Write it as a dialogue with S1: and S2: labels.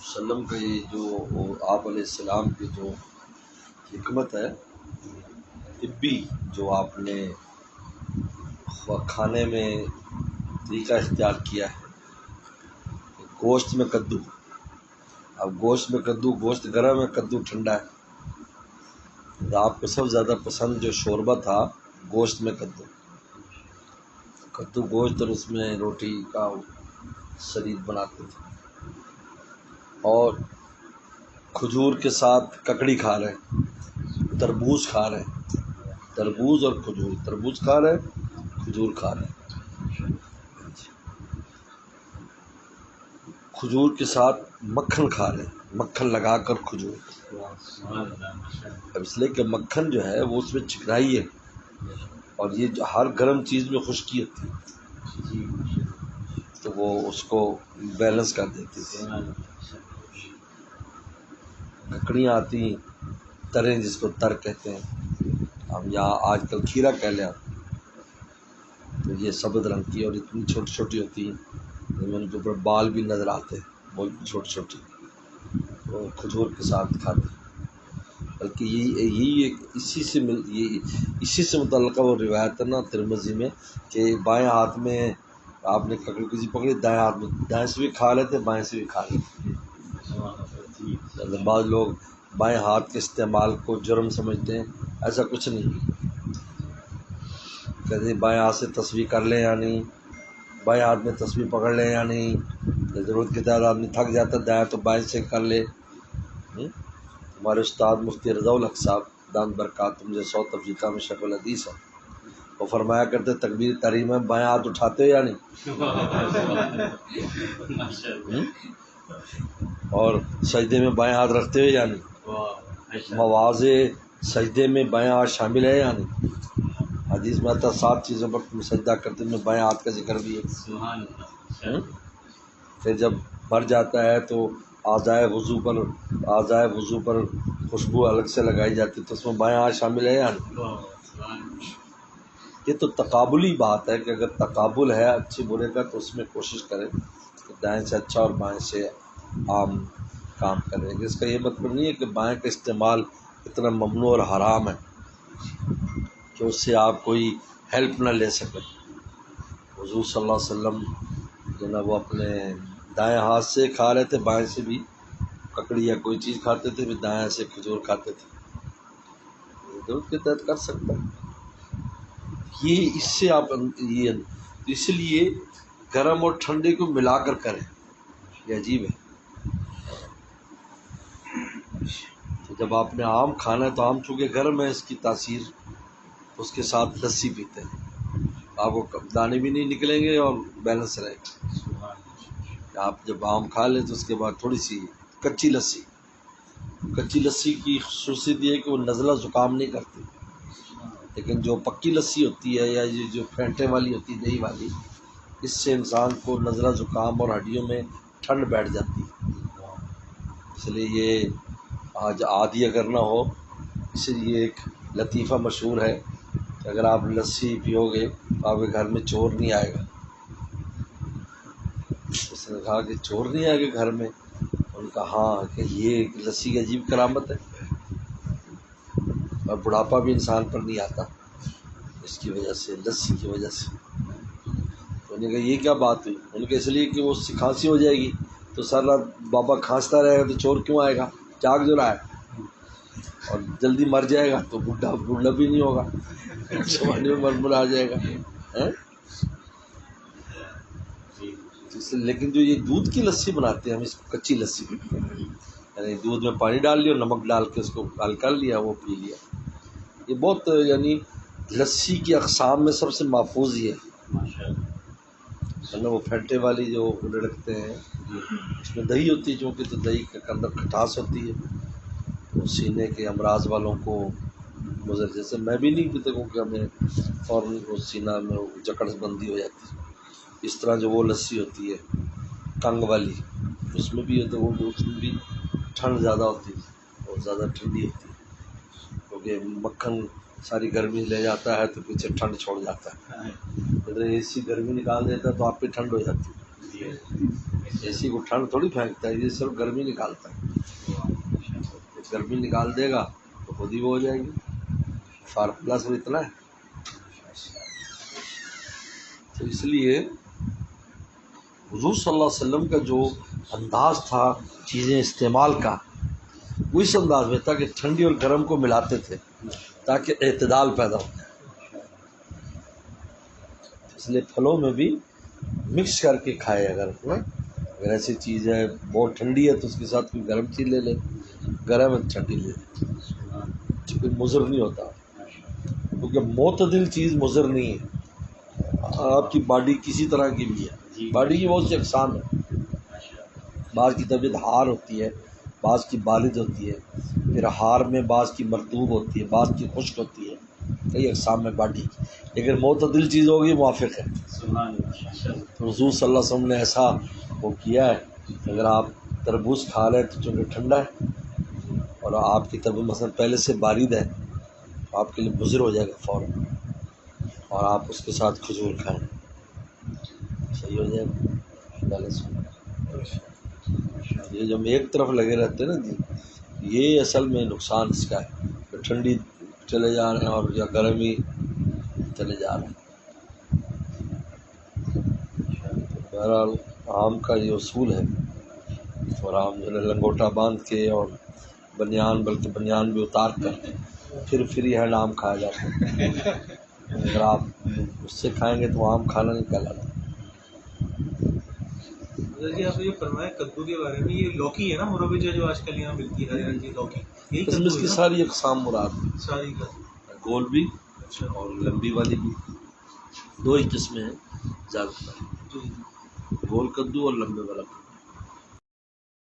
S1: وسلم کا یہ جو آپ علیہ السلام کی جو حکمت ہے طبی، جو آپ نے کھانے میں طریقہ اختیار کیا ہے، گوشت میں کدو، اب گوشت میں کدو، گوشت گرم ہے، کدو ٹھنڈا ہے، تو آپ کو سب سے زیادہ پسند جو شوربہ تھا گوشت میں کدو، کدو گوشت، اور اس میں روٹی کا شرید بناتے تھے، اور کھجور کے ساتھ ککڑی کھا رہے ہیں، تربوز کھا رہے ہیں، تربوز اور کھجور، تربوز کھا رہے ہیں، کھجور کھا رہے ہیں، کھجور کے ساتھ مکھن کھا رہے ہیں، مکھن لگا کر کھجور، اب اس لیے کہ مکھن جو ہے وہ اس میں چکنائی ہے، اور یہ جو ہر گرم چیز میں خشکی ہوتی ہے تو وہ اس کو بیلنس کر دیتی تھی۔ ککڑیاں آتی ہیں، تریں جس کو تر کہتے ہیں، ہم یہاں آج کل کھیرا کہہ لیں، تو یہ سبز رنگ کی اور اتنی چھوٹی چھوٹی ہوتی ہیں، ان کے اوپر بال بھی نظر آتے ہیں، بہت چھوٹی چھوٹی، وہ کھجور کے ساتھ کھاتے ہیں۔ بلکہ یہی ایک اسی سے متعلقہ وہ روایت ہے نا ترمذی میں، کہ بائیں ہاتھ میں آپ نے ککڑی کسی پکڑی، دائیں ہاتھ میں، دائیں سے بھی کھا لیتے، بائیں سے بھی کھا لیتے۔ بعض لوگ بائیں ہاتھ کے استعمال کو جرم سمجھتے ہیں، ایسا کچھ نہیں، کہتے بائیں ہاتھ سے تسبیح کر لیں یا نہیں، بائیں ہاتھ میں تسبیح پکڑ لیں یا نہیں، ضرورت کے تحت آدمی تھک جاتا ہے دائیں تو بائیں سے کر لے۔ ہمارے استاد مفتی رضا الحق صاحب دامت برکاتہ مجھے ساؤتھ افریقہ میں شیخ الحدیث ہے، وہ فرمایا کرتے تکبیر تحریم میں بائیں ہاتھ اٹھاتے ہو یا نہیں، اور سجدے میں بائیں ہاتھ رکھتے ہو یا نہیں، مواضع سجدے میں بائیں ہاتھ شامل ہے یا نہیں، حدیث میں آتا 7 چیزوں پر تم سجدہ کرتے میں بائیں ہاتھ کا ذکر بھی ہے۔ پھر جب مر جاتا ہے تو اعضائے وضو پر خوشبو الگ سے لگائی جاتی ہے، تو اس میں بائیں ہاتھ شامل ہے یا نہیں۔ یہ تو تقابلی بات ہے کہ اگر تقابل ہے اچھے برے کا تو اس میں کوشش کریں کہ دائیں سے اچھا اور بائیں سے عام کام کریں، اس کا یہ مطلب نہیں ہے کہ بائیں کا استعمال اتنا ممنوع اور حرام ہے کہ اس سے آپ کوئی ہیلپ نہ لے سکیں۔ حضور صلی اللہ علیہ وسلم جو نا وہ اپنے دائیں ہاتھ سے کھا رہے تھے، بائیں سے بھی ککڑی یا کوئی چیز کھاتے تھے، پھر دائیں سے کھجور کھاتے تھے، ضرورت کے تحت کر سکتا ہے یہ۔ اس سے آپ یہ اس لیے گرم اور ٹھنڈے کو ملا کر کریں، یہ عجیب ہے۔ تو جب آپ نے آم کھانا ہے تو آم چونکہ گرم ہے، اس کی تاثیر، اس کے ساتھ لسی پیتے ہیں، آپ کو دانے بھی نہیں نکلیں گے اور بیلنس رہے گا۔ آپ جب آم کھا لیں تو اس کے بعد تھوڑی سی کچی لسی کی خصوصیت یہ ہے کہ وہ نزلہ زکام نہیں کرتی، لیکن جو پکی لسی ہوتی ہے یا یہ جو پھینٹے والی ہوتی ہے دہی والی، اس سے انسان کو نزلہ زکام اور ہڈیوں میں ٹھنڈ بیٹھ جاتی ہے، اس لیے یہ آج عادی اگر نہ ہو، اس لیے ایک لطیفہ مشہور ہے کہ اگر آپ لسی پیو گے تو آپ کے گھر میں چور نہیں آئے گا۔ اس نے کہا کہ چور نہیں آئے گا گھر میں، ان کا ہاں کہ یہ لسی کی عجیب کرامت ہے، اور بڑھاپا بھی انسان پر نہیں آتا اس کی وجہ سے، لسی کی وجہ سے۔ تو انہوں نے کہا یہ کیا بات ہوئی، ان کے اس لیے کہ وہ اس سے کھانسی ہو جائے گی تو سر رات بابا کھانستا رہے گا تو چور کیوں آئے گا، جاگ جو رہا ہے، اور جلدی مر جائے گا تو بوڑھا بھی نہیں ہوگا، جوانی میں مر آ جائے گا۔ لیکن جو یہ دودھ کی لسی بناتے ہیں ہم اس کو کچی لسی کہتے ہیں، یعنی دودھ میں پانی ڈال لیا، نمک ڈال کے اس کو حل کر لیا، وہ پی لیا، یہ بہت یعنی لسی کی اقسام میں سب سے محفوظ ہی ہے نا۔ وہ پھینٹے والی جو لڑکتے ہیں اس میں دہی ہوتی ہے، چونکہ تو دہی کے اندر کھٹاس ہوتی ہے، تو سینے کے امراض والوں کو جیسے میں بھی نہیں پیتا کیونکہ ہمیں فوراً وہ سینہ میں جکڑ بندی ہو جاتی ہے، اس طرح جو وہ لسی ہوتی ہے کنگ والی، اس میں بھی ہے تو وہ اس میں بھی ٹھنڈ زیادہ ہوتی ہے، بہت زیادہ ٹھنڈی ہوتی ہے، کیونکہ مکھن ساری گرمی لے جاتا ہے تو پیچھے ٹھنڈ چھوڑ جاتا ہے، اگر اے سی گرمی نکال دیتا ہے تو آپ پہ ٹھنڈ ہو جاتی ہے۔ اے سی کو ٹھنڈ تھوڑی پھینکتا ہے، یہ صرف گرمی نکالتا ہے. گرمی نکال دے گا تو خود ہی وہ ہو جائے گی. فارمولا صرف اتنا ہے. تو اس لیے حضور صلی اللہ علیہ وسلم کا جو انداز تھا چیزیں استعمال کا، وہ اس انداز میں تھا کہ ٹھنڈی اور گرم کو ملاتے تھے تاکہ اعتدال پیدا ہو. اس لیے پھلوں میں بھی مکس کر کے کھائے. اگر ایسی چیز ہے بہت ٹھنڈی ہے تو اس کے ساتھ کوئی گرم چیز لے لے، گرم ہے ٹھنڈی لے لے، کوئی مضر نہیں ہوتا. کیونکہ معتدل چیز مضر نہیں ہے. آپ کی باڈی کسی طرح کی بھی ہے، باڈی کی بہت سی اقسام ہے. بعض کی طبیعت ہار ہوتی ہے، بعض کی بالغ ہوتی ہے، پھر ہار میں بعض کی مرطوب ہوتی ہے، بعض کی خشک ہوتی ہے. کئی اقسام میں باڈی، لیکن معتدل چیز ہوگی موافق ہے. حضور صلی اللہ علیہ وسلم نے ایسا وہ کیا ہے کہ اگر آپ تربوز کھا لیں تو چونکہ ٹھنڈا ہے اور آپ کی طبیعت مثلا پہلے سے بارد ہے تو آپ کے لیے مضر ہو جائے گا فوراً، اور آپ اس کے ساتھ کھجور کھائیں صحیح ہو جائے گا. یہ جو ایک طرف لگے رہتے ہیں نا جی، یہ اصل میں نقصان اس کا ہے کہ ٹھنڈی چلے جا رہے ہیں اور یا گرمی چلے جا رہے ہیں. بہرحال آم کا یہ اصول ہے. اور آم جو ہے لنگوٹا باندھ کے اور بنیان، بلکہ بنیان بھی اتار کر پھر فری ہینڈ آم کھایا جاتا ہے. اگر آپ اس سے کھائیں گے تو آم کھانا نہیں کہلاتا.
S2: جی آپ نے جو فرمایا کدو کے بارے میں، یہ لوکی ہے نا مروبجہ جو آج کل یہاں ملتی ہے ہرے رنگ کی لوکی، یہی
S1: اس میں اس کی ساری اقسام مراد ہیں،
S2: ساری کا.
S1: گول بھی اور لمبی والی بھی. دو ہی قسمیں ہیں زیادہ تر، گول کدو اور لمبے والا کدو.